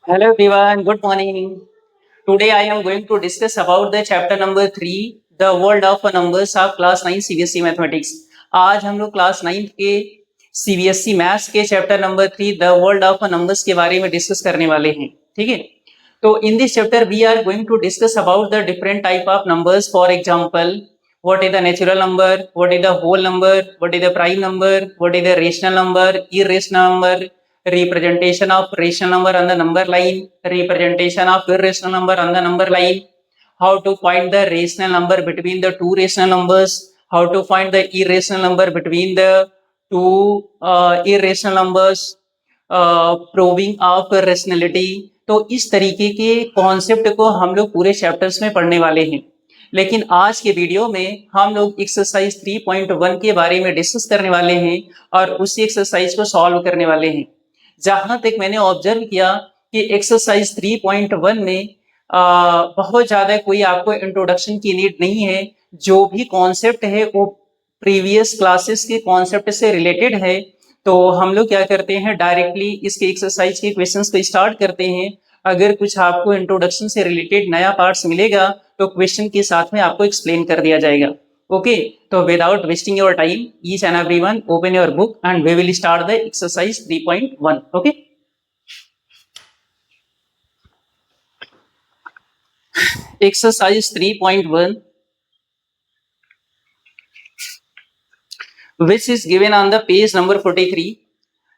Hello everyone, good morning. Today I am going to discuss about the chapter number 3, the world of numbers of class 9 CBSE mathematics. आज हम लोग class 9 के CBSE maths के chapter number 3 the world of numbers के बारे में discuss करने वाले हैं। ठीक है, तो in this chapter we are going to discuss about the different type of numbers. For example, what is the natural number, what is the whole number, what is the prime number, what is the rational number, irrational number, representation of rational number on the number line, representation of irrational number on the number line, how to find the rational number between the two rational numbers, how to find the irrational number between the two irrational numbers, proving of rationality. तो इस तरीके के concept को हम लोग पूरे chapters में पढ़ने वाले हैं। लेकिन आज के वीडियो में हम लोग एक्सरसाइज 3.1 के बारे में डिस्कस करने वाले हैं और उसी एक्सरसाइज को सॉल्व करने वाले हैं। जहां तक मैंने ऑब्जर्व किया कि एक्सरसाइज 3.1 में बहुत ज्यादा कोई आपको इंट्रोडक्शन की नीड नहीं है। जो भी कॉन्सेप्ट है वो प्रीवियस क्लासेस के कॉन्सेप्ट से रिलेटेड है। तो हम लोग क्या करते हैं, डायरेक्टली इसके एक्सरसाइज के क्वेश्चंस को स्टार्ट करते हैं। अगर कुछ आपको इंट्रोडक्शन से रिलेटेड नया पार्ट्स मिलेगा तो क्वेश्चन के साथ में आपको एक्सप्लेन कर दिया जाएगा। ओके, तो without wasting your time, each and everyone open your book and we will start the exercise 3.1। Okay, exercise 3.1 which is given on the page number 43।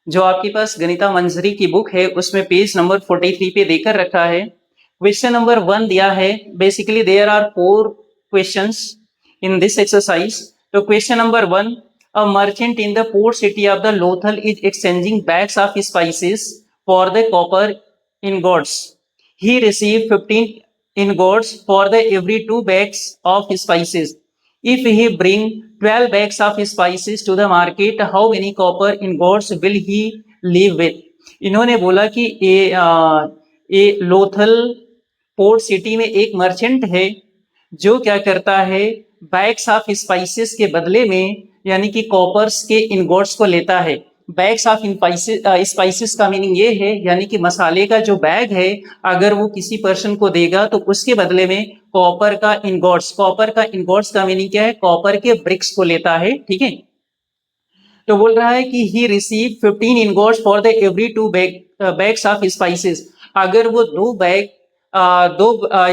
जो आपके पास गणिता मंजरी की बुक है उसमें पेज नंबर 43 पे देकर रखा है। क्वेश्चन नंबर 1 दिया है। Basically there are 4 questions in this exercise. तो question number 1, a merchant in the port city of the Lothal is exchanging bags of spices for the copper ingots. He received 15 ingots for the every 2 bags of spices. If he bring 12 bags of spices to the market, how many copper ingots will he leave with? इन्होंने बोला कि ये Lothal port city में एक merchant है जो क्या करता है, बैग्स ऑफ स्पाइसेस के बदले में यानी कि कॉपर्स के इनगोट्स को लेता है। बैग्स ऑफ स्पाइसेस का मीनिंग ये है यानी कि मसाले का जो बैग है अगर वो किसी पर्सन को देगा तो उसके बदले में कॉपर का इनगोट्स, कॉपर का इनगोट्स का मीनिंग क्या है, कॉपर के ब्रिक्स को लेता है। ठीक है, तो बोल रहा है कि he receive 15 ingots for the every 2 bags of spices. अगर वो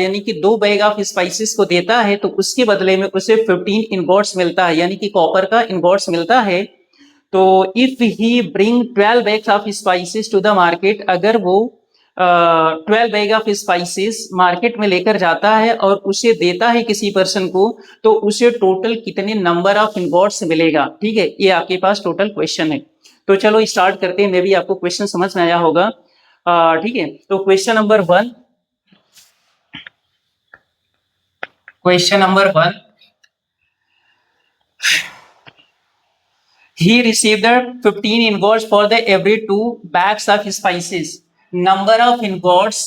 यानी कि 2 बैग ऑफ स्पाइसेस को देता है तो उसके बदले में उसे 15 इनगोट्स मिलता है यानी कि कॉपर का इनगोट्स मिलता है। तो if he bring 12 bags of spices to the market, अगर वो 12 बैग ऑफ स्पाइसेस मार्केट में लेकर जाता है और उसे देता है किसी पर्सन को, तो उसे टोटल कितने नंबर ऑफ इनगोट्स मिलेगा। ठीक है, ये आपके पास टोटल क्वेश्चन है। तो चलो स्टार्ट करते हैं, मे बी आपको क्वेश्चन समझ में आया होगा। ठीक है, तो question number 1, question number 1, he received the 15 ingots for the every 2 bags of spices. Number of ingots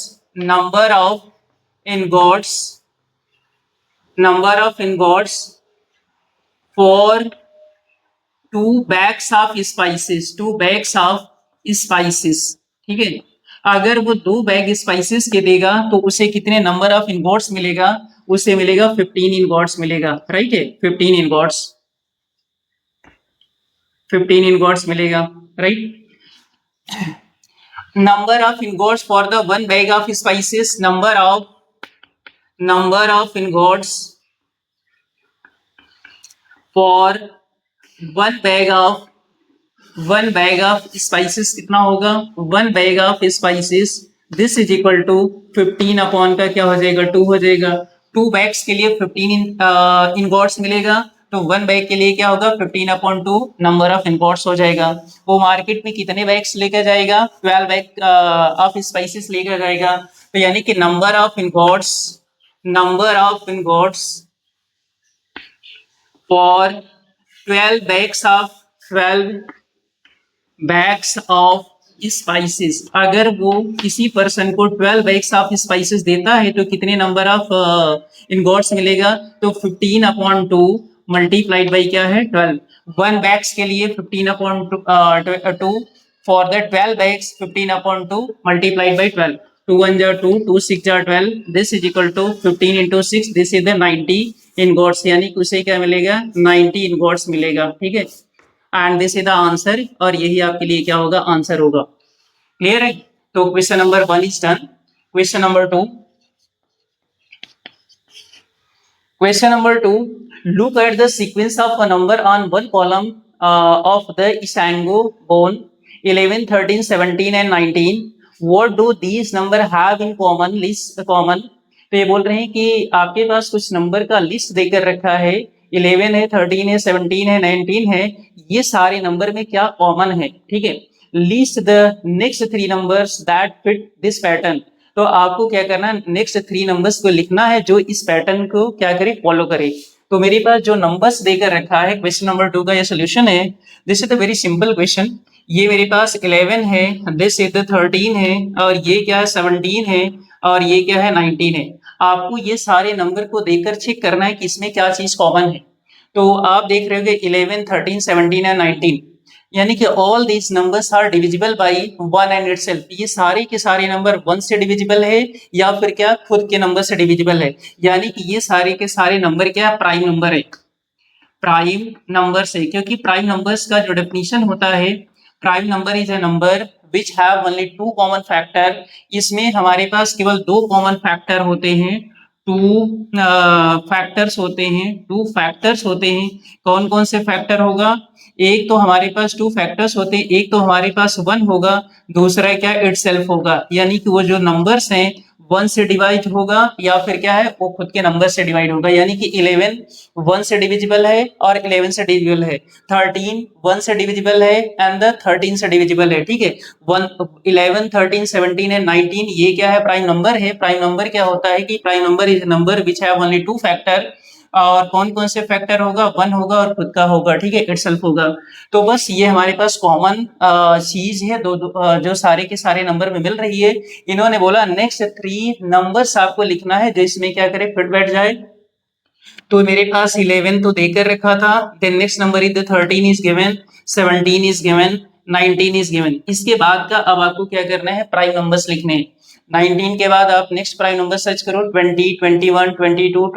for 2 bags of spices, 2 bags of spices। ठीक है, अगर वो 2 बैग स्पाइसेस के देगा तो उसे कितने नंबर ऑफ इनगोट्स मिलेगा, उसे मिलेगा 15 इनगोट्स मिलेगा। राइट है, 15 इनगोट्स, 15 ingots मिलेगा। Right, number of ingots for the 1 bag of spices, number of ingots for 1 bag of spices कितना होगा, 1 bag of spices this is equal to 15 upon का क्या हो जाएगा, 2 हो जाएगा। 2 बैग्स के लिए 15 इनगोट्स मिलेगा, तो 1 बैग के लिए क्या होगा, 15 अपॉन 2 नंबर ऑफ इनगोट्स हो जाएगा। वो मार्केट में कितने बैग्स लेकर जाएगा, 12 बैग ऑफ स्पाइसेस लेकर जाएगा। तो यानी कि number of ingots for 12 bags of spices, अगर वो किसी पर्सन को 12 बैग्स ऑफ स्पाइसेस देता है तो कितने नंबर ऑफ इनगोट्स मिलेगा, तो 15 अपॉन 2 मल्टीप्लाइड बाई क्या है, 12। 1 बैग्स के लिए 15 upon 2 for the 12 bags 15 upon 2 multiplied by 12। 2 1 जा 2, 2 6 जा 12, this is equal to 15 into 6, this is the 90 ingots, यानी कि उसे क्या मिलेगा 90 इन गॉड्स मिलेगा, ठीक है। And this is the answer, और यही आपके लिए क्या होगा आंसर होगा। क्लियर है? तो question number 1 is done. Question number 2, question number 2, look at the sequence of a number on one column of the Isango bone 11, 13, 17 and 19. What do these number have in common? List common. तो ये बोल रहे हैं कि आपके पास कुछ number का list देकर रखा है, 11 है, 13 है, 17 है, 19 है, ये सारे नंबर में क्या कॉमन है, ठीक है। List the next 3 numbers that fit this pattern. तो आपको क्या करना है, नेक्स्ट 3 नंबर्स को लिखना है जो इस पैटर्न को क्या करे, फॉलो करे। तो मेरे पास जो नंबर्स देकर रखा है क्वेश्चन नंबर 2 का ये सोल्यूशन है। This is a very simple question. ये मेरे पास 11 है, दिस इज द 13 है, और ये क्या है 17 है, और ये क्या है 19 है। आपको ये सारे नंबर को देखकर चेक करना है कि इसमें क्या चीज कॉमन है। तो आप देख रहे हो 11, 13, 17 एंड 19, यानी कि all these numbers are divisible by 1 and itself. ये सारे के सारे नंबर 1 से डिविजिबल है या फिर क्या खुद के नंबर से डिविजिबल है, यानी कि ये सारे के सारे नंबर क्या प्राइम नंबर है, प्राइम नंबर्स है। क्योंकि प्राइम नंबर्स का जो डेफिनेशन होता है, prime number is a number which have only 2 common factor. इसमें हमारे पास केवल 2 कॉमन फैक्टर होते हैं, 2 फैक्टर्स होते हैं, 2 फैक्टर्स होते हैं। कौन कौन से फैक्टर होगा, एक तो हमारे पास 2 फैक्टर्स होते हैं, एक तो हमारे पास 1 होगा, दूसरा क्या इटसेल्फ होगा, यानी कि वो जो नंबर्स हैं 1 से डिवाइड होगा या फिर क्या है वो खुद के नंबर से डिवाइड होगा। यानी कि 11 1 से डिविजिबल है और 11 से डिविजिबल है, 13 1 से डिविजिबल है एंड 13 से डिविजिबल है, ठीक है। 1 11 13 17 एंड 19 ये क्या है प्राइम नंबर है। प्राइम नंबर क्या होता है कि prime number is number which have only 2 factor, और कौन कौन से फैक्टर होगा, 1 होगा और खुद का होगा, ठीक है, इटसेल्फ होगा। तो बस ये हमारे पास कॉमन चीज है, जो सारे के सारे नंबर में मिल रही है। इन्होंने बोला नेक्स्ट 3 नंबर्स आपको लिखना है जो इसमें क्या करे फिट बैठ जाए। तो मेरे पास 11 तो देकर रखा था, then next number is 13 is given, 17 is given, 19 is given. इसके बाद का अब आपको क्या करना है, प्राइम नंबर्स लिखने हैं। 19 के बाद आप नेक्स्ट प्राइम नंबर सर्च करो, 20, 21, 22,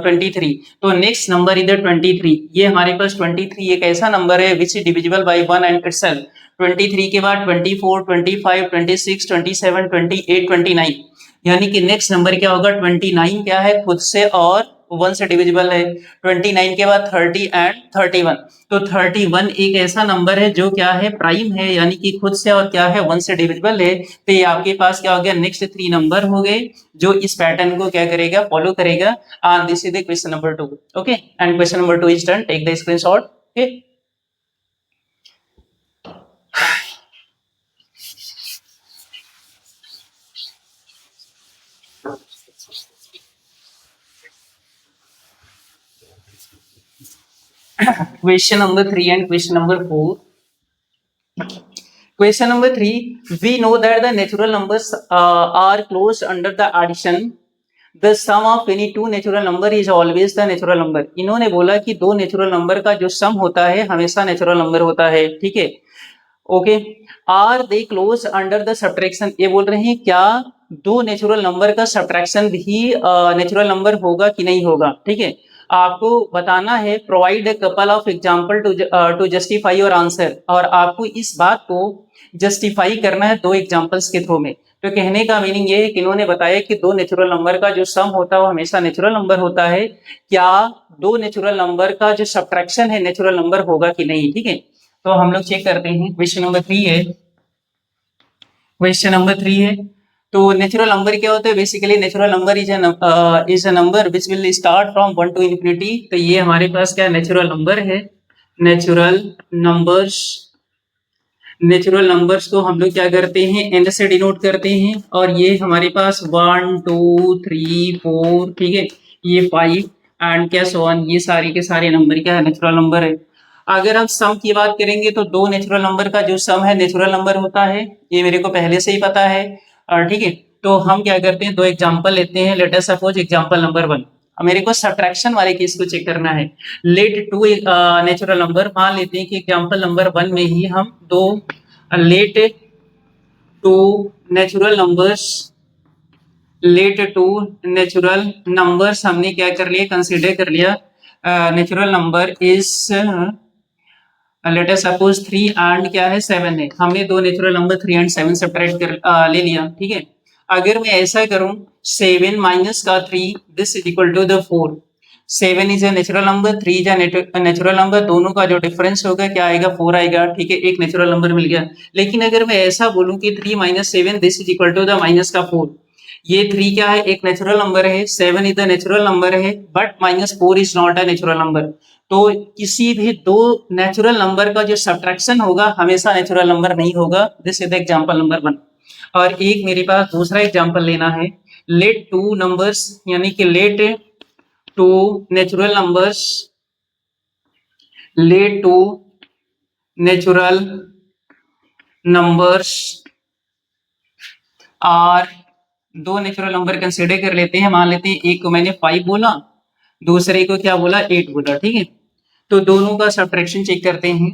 23। तो नेक्स्ट नंबर इधर 23। ये हमारे पास 23 एक ऐसा नंबर है which is divisible by 1 and itself. 23 के बाद 24, 25, 26, 27, 28, 29, यानी कि नेक्स्ट नंबर क्या होगा 29 क्या है खुद से और 1 से डिविजिबल है। 29 के बाद 30 एंड 31। तो 31 एक ऐसा नंबर है जो क्या है प्राइम है, यानी कि खुद से और क्या है 1 से डिविजिबल है। तो ये आपके पास क्या हो गया, नेक्स्ट 3 नंबर हो गए जो इस पैटर्न को क्या करेगा, फॉलो करेगा। And this is the question number 2। Okay, and question number 2 is done, take the screenshot. Okay, question number 3 and question number 4. Question number 3, we know that the natural numbers are closed under the addition. The sum of any two natural number is always the natural number. इन्होंने बोला कि दो natural number का जो सम होता है हमेशा natural number होता है, ठीक है। Okay, are they close under the subtraction. ये बोल रहे हैं क्या दो नेचुरल नंबर का सब्ट्रैक्शन भी नेचुरल नंबर होगा कि नहीं होगा, ठीक है। आपको बताना है provide a couple of example to justify your answer, और आपको इस बात को जस्टिफाई करना है 2 एग्जांपल्स के थ्रू में। तो कहने का मीनिंग ये है कि इन्होंने बताया कि दो नेचुरल नंबर का जो सम होता है वो हमेशा नेचुरल नंबर होता है। क्या दो नेचुरल नंबर का जो सब्ट्रैक्शन है नेचुरल नंबर होगा कि नहीं, ठीक है। तो हम लोग चेक करते हैं। क्वेश्चन नंबर 3 है, क्वेश्चन नंबर 3 है। तो नेचुरल नंबर क्या होता है, basically natural number is a number which will start from 1 to infinity। तो ये हमारे पास क्या नेचुरल नंबर है। नेचुरल नंबर्स, नेचुरल नंबर्स को हम लोग क्या करते हैं एन से डिनोट करते हैं, और ये हमारे पास 1 2 3 4, ठीक है, ये 5 एंड क्या सो ऑन, ये सारे के सारे नंबर क्या है नेचुरल नंबर है। अगर हम सम की बात करेंगे तो दो नेचुरल नंबर का जो सम है नेचुरल नंबर होता है, ये मेरे को पहले से ही पता है, और ठीक है। तो हम क्या करते हैं, दो एग्जांपल लेते हैं। Late us suppose example number 1, मेरे को सब्ट्रैक्शन वाले केस को चेक करना है। लेट टू नेचुरल नंबर, मान लेते हैं कि एग्जांपल नंबर 1 में ही हम दो let two natural numbers let two natural numbers हमने क्या कर लिया, कंसीडर कर लिया natural number is let us suppose 3 and क्या है 7 है, हमने दो नेचुरल नंबर 3 एंड 7 सब्ट्रैक्ट कर ले लिया, ठीक है। अगर मैं ऐसा करूं 7 माइनस का 3 this is equal to the 4, 7 is a natural number, 3 is a natural number, दोनों का जो डिफरेंस होगा क्या आएगा 4 आएगा, ठीक है, एक नेचुरल नंबर मिल गया। लेकिन अगर मैं ऐसा बोलूं कि 3 minus 7 this is equal to the minus का 4, ये 3 क्या है, एक नेचुरल नंबर है, 7 इज द नेचुरल नंबर है, but minus 4 is not a natural number. तो किसी भी दो नेचुरल नंबर का जो सब्ट्रैक्शन होगा हमेशा नेचुरल नंबर नहीं होगा। This is the example number 1। और एक मेरे पास दूसरा एग्जांपल लेना है, लेट टू नंबर्स, यानी कि let two natural numbers, let two natural numbers are, दो नेचुरल नंबर कंसीडर कर लेते हैं, मान लेते हैं एक को मैंने 5 बोला, दूसरे को क्या बोला 8 बोला, ठीक है। तो दोनों का सब्ट्रैक्शन चेक करते हैं।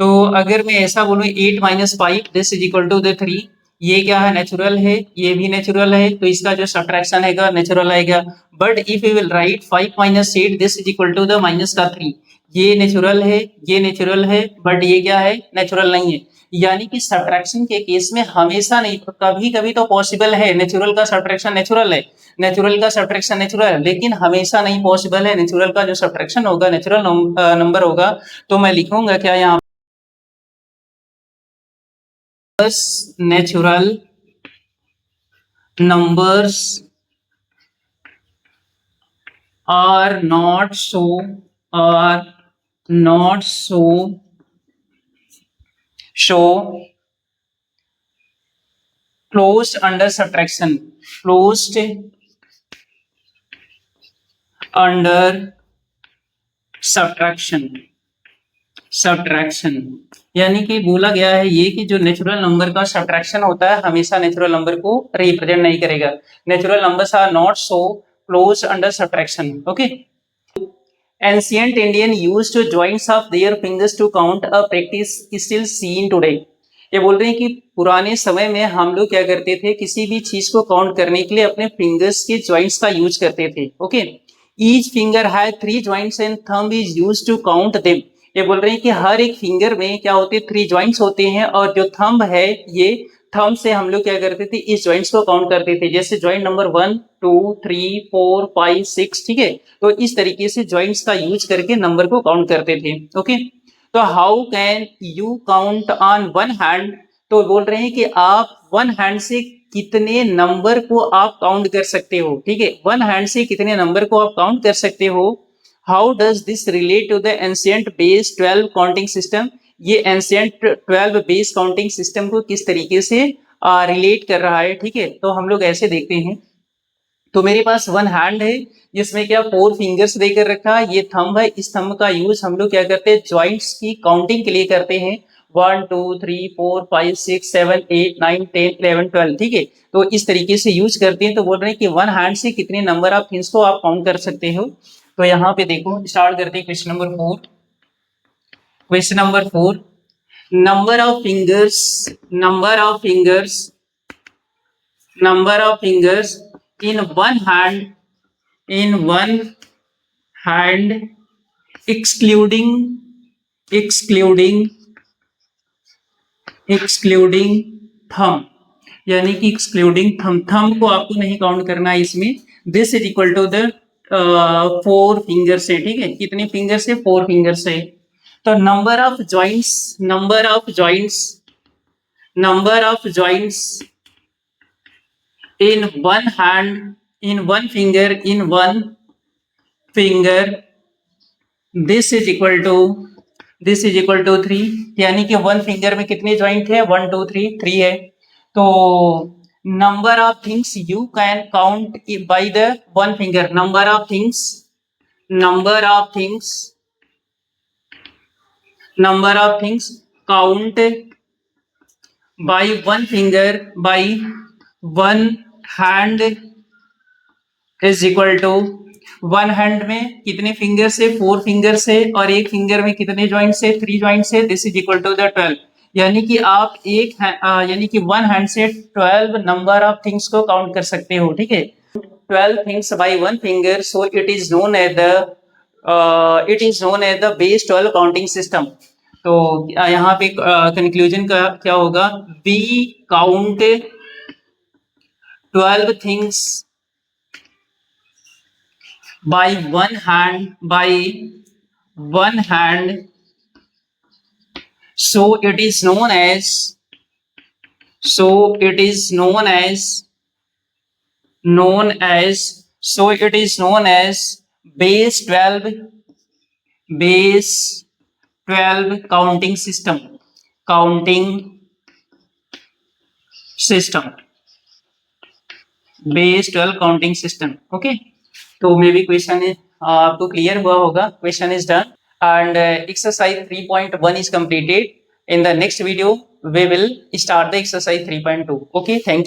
तो अगर मैं ऐसा बोलूं 8 minus 5 this is equal to the 3, ये क्या है नेचुरल है, ये भी नेचुरल है, तो इसका जो सब्ट्रैक्शन आएगा नेचुरल आएगा। But if you will write 5 minus 8 this is equal to the minus का 3, ये नेचुरल है, ये नेचुरल है, बट ये क्या है नेचुरल नहीं है। यानी कि सब्ट्रैक्शन के केस में हमेशा नहीं, कभी कभी तो पॉसिबल है नेचुरल का सब्ट्रैक्शन नेचुरल है, नेचुरल का सब्ट्रैक्शन नेचुरल है, लेकिन हमेशा नहीं पॉसिबल है। नेचुरल का जो सब्ट्रैक्शन होगा नेचुरल नंबर होगा, तो मैं लिखूंगा क्या यहाँ, natural numbers are not so, are not so show closed under subtraction, closed under subtraction, subtraction यानी कि बोला गया है ये कि जो नेचुरल नंबर का सब्ट्रैक्शन होता है हमेशा नेचुरल नंबर को रिप्रेजेंट नहीं करेगा। Natural numbers are not so close under subtraction, okay. Ancient Indian used to joints of their fingers to count, a practice still seen today। ये बोल रहे हैं कि पुराने समय में हम लोग क्या करते थे, किसी भी चीज को काउंट करने के लिए अपने फिंगर्स के जॉइंट्स का यूज करते थे, okay. Each finger had 3 joints and thumb is used to count them. ये बोल रहे हैं कि हर एक फिंगर में क्या होते हैं 3 जॉइंट्स होते हैं, और जो थंब है ये थंब से हम लोग क्या करते थे इस जॉइंट्स को काउंट करते थे, जैसे जॉइंट नंबर 1 2 3 4 5 6, ठीक है। तो इस तरीके से जॉइंट्स का यूज करके नंबर को काउंट करते थे, ओके। तो how can you count on one hand, तो बोल रहे हैं कि आप वन हैंड से कितने नंबर को आप काउंट कर सकते हो, ठीक है, वन हैंड से कितने नंबर को आप काउंट कर सकते हो। How does this relate to the ancient base 12 counting system, ये एंशिएंट 12 बेस काउंटिंग सिस्टम को किस तरीके से रिलेट कर रहा है, ठीक है। तो हम लोग ऐसे देखते हैं, तो मेरे पास वन हैंड है जिसमें क्या 4 फिंगर्स देकर रखा है, ये थंब है, इस थंब का यूज हम लोग क्या करते हैं जॉइंट्स की काउंटिंग के लिए करते हैं, 1 2 3 4 5 6 7 8 9 10 11 12, ठीक है। तो इस तरीके से यूज करते हैं। तो बोल रहे हैं कि वन हैंड से कितने नंबर ऑफ थिंग्स को आप काउंट कर सकते हो। तो यहाँ पे देखो स्टार्ट करते हैं question number 4। Question number 4, number of fingers, number of fingers, number of fingers in one hand, in one hand excluding, excluding, excluding thumb, यानी कि excluding thumb, thumb को आपको नहीं काउंट करना है इसमें। This is equal to the 4 finger से, ठीक है, कितने फिंगर से 4 फिंगर से। तो number of joints, number of joints, number of joints in one hand, in one finger, in one finger, this is equal to, this is equal to 3, यानी कि one finger में कितने जॉइंट है 1 2 3 3 है। तो number of things you can count by the one finger, number of things, number of things, number of things count by one finger, by one hand is equal to, one hand में कितने finger से 4 finger से, और एक finger में कितने joint से 3 joint से, this is equal to the 12। यानी कि आप यानी कि वन हैंड से 12 नंबर ऑफ थिंग्स को काउंट कर सकते हो, ठीक है। 12 things by one finger, so it is known as the base 12 counting system. तो यहाँ पे कंक्लूजन का क्या होगा, we count 12 things by one hand, so it is known as so it is known as known as so it is known as base 12 base 12 counting system base 12 counting system, okay। तो may be question आपको clear हुआ होगा, question is done and exercise 3.1 is completed. In the next video we will start the exercise 3.2. okay, thank you.